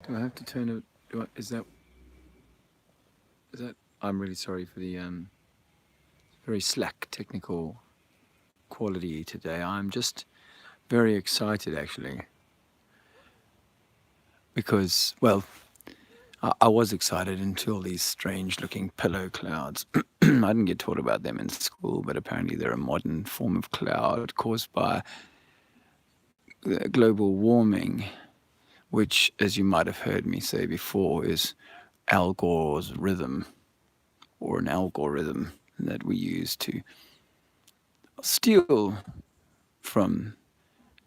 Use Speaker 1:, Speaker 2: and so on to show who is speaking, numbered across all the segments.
Speaker 1: Do I have to turn it? Is that? I'm really sorry for the very slack technical quality today. I'm just very excited actually because, well, I was excited until these strange-looking pillow clouds. I didn't get taught about them in school, but apparently they're a modern form of cloud caused by global warming, which, as you might have heard me say before, is Al Gore's rhythm, or an algorithm that we use to steal from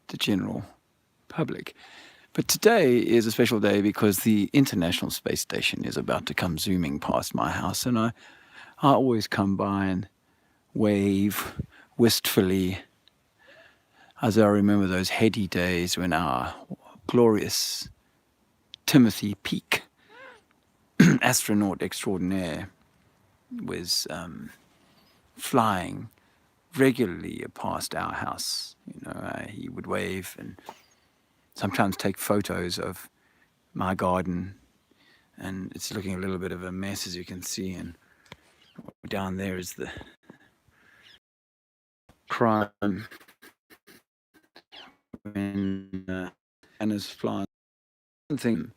Speaker 1: the general public. But today is a special day because the International Space Station is about to come zooming past my house, and I always come by and wave wistfully as I remember those heady days when our glorious Timothy Peake, astronaut extraordinaire, was flying regularly past our house. He would wave and sometimes take photos of my garden, and it's looking a little bit of a mess, as you can see. And down there is the crime when Anna's flying. I don't think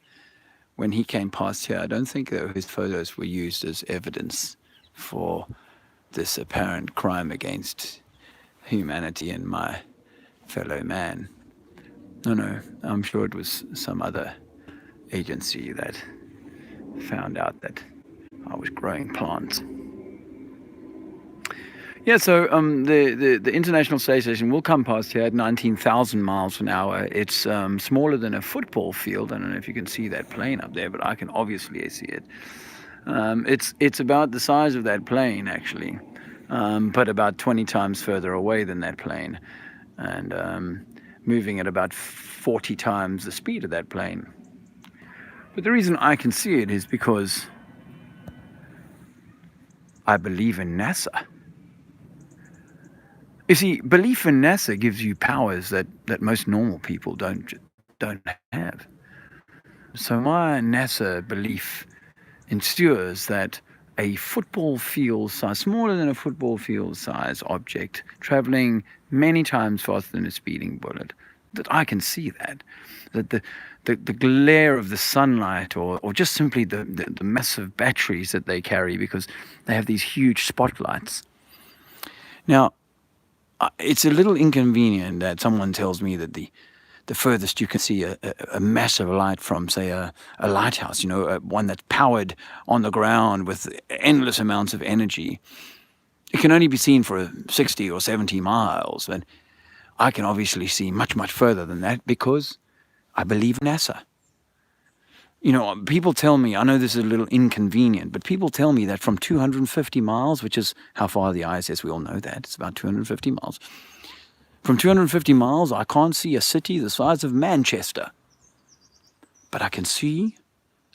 Speaker 1: when he came past here, I don't think that his photos were used as evidence for this apparent crime against humanity and my fellow man. No, I'm sure it was some other agency that found out that I was growing plants. Yeah, so the International Space Station will come past here at 19,000 miles an hour. It's smaller than a football field. I don't know if you can see that plane up there, but I can obviously see it. It's about the size of that plane, actually, but about 20 times further away than that plane, and moving at about 40 times the speed of that plane. But the reason I can see it is because I believe in NASA. You see, belief in NASA gives you powers that most normal people don't have. So my NASA belief ensures that a football field size, smaller than a football field size object, traveling many times faster than a speeding bullet, that I can see that the glare of the sunlight, or just simply the massive batteries that they carry, because they have these huge spotlights. Now, it's a little inconvenient that someone tells me that the furthest you can see a massive light from, say, a lighthouse, one that's powered on the ground with endless amounts of energy, it can only be seen for 60 or 70 miles. But I can obviously see much, much further than that because I believe in NASA. People tell me, I know this is a little inconvenient, but people tell me that from 250 miles, which is how far the ISS, we all know that, it's about 250 miles. From 250 miles, I can't see a city the size of Manchester. But I can see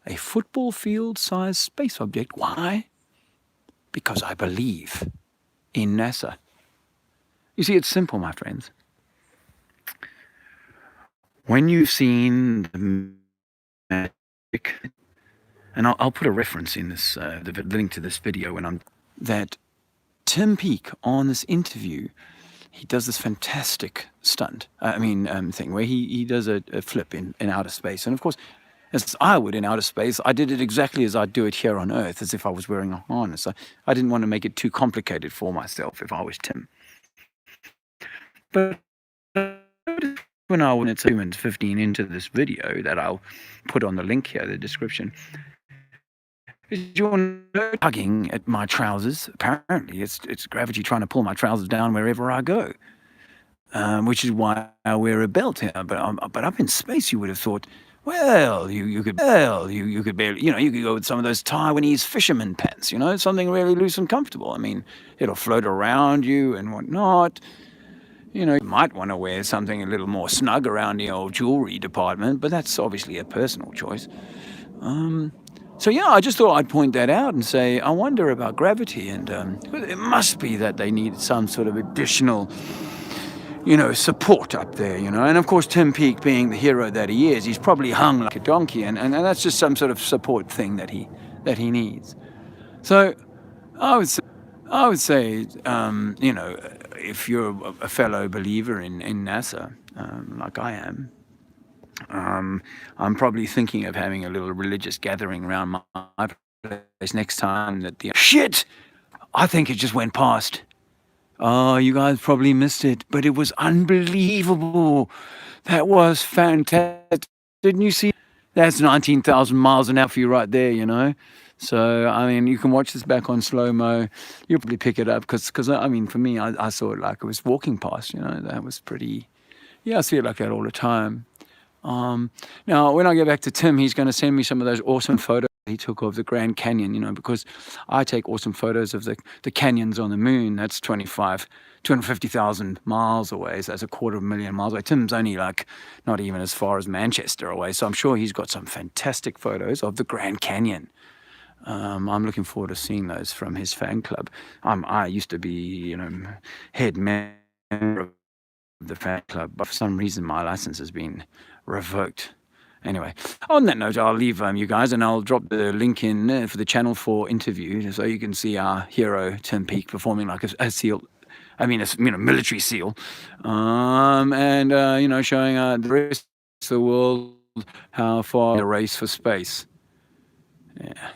Speaker 1: a football field-sized space object. Why? Because I believe in NASA. You see, it's simple, my friends. When you've seen the magic, and I'll put a reference in this, the link to this video that Tim Peake on this interview, he does this fantastic stunt, thing where he does a flip in outer space. And of course, as I would in outer space, I did it exactly as I'd do it here on Earth, as if I was wearing a harness. I didn't want to make it too complicated for myself if I was Tim. But when I went 2 minutes 15 into this video that I'll put on the link here, the description, you're tugging at my trousers. Apparently, it's gravity trying to pull my trousers down wherever I go, which is why I wear a belt here. But up in space, you would have thought, well, you could barely, you could go with some of those Taiwanese fisherman pants, something really loose and comfortable. I mean, it'll float around you and whatnot. You might want to wear something a little more snug around the old jewelry department, but that's obviously a personal choice. So yeah, I just thought I'd point that out and say, I wonder about gravity, and it must be that they need some sort of additional support up there, and of course Tim Peake being the hero that he is, he's probably hung like a donkey, and that's just some sort of support thing that he needs. So I would say, if you're a fellow believer in NASA, like I am, I'm probably thinking of having a little religious gathering around my place next time that the shit. I think it just went past. Oh, you guys probably missed it, but it was unbelievable. That was fantastic. Didn't you see? That's 19,000 miles an hour for you right there. So, I mean, you can watch this back on slow-mo. You'll probably pick it up because I mean, for me, I saw it like it was walking past, That was pretty, yeah, I see it like that all the time. Now, when I get back to Tim, he's going to send me some of those awesome photos he took of the Grand Canyon, because I take awesome photos of the canyons on the moon. That's 250,000 miles away. So that's 250,000 miles away. Tim's only like not even as far as Manchester away. So I'm sure he's got some fantastic photos of the Grand Canyon. I'm looking forward to seeing those from his fan club. I used to be, head member of the fan club, but for some reason my license has been revoked. Anyway, on that note, I'll leave you guys, and I'll drop the link in for the Channel 4 interview, so you can see our hero Tim Peake performing like a SEAL. I mean, a military SEAL, and showing the rest of the world how far the race for space. Yeah.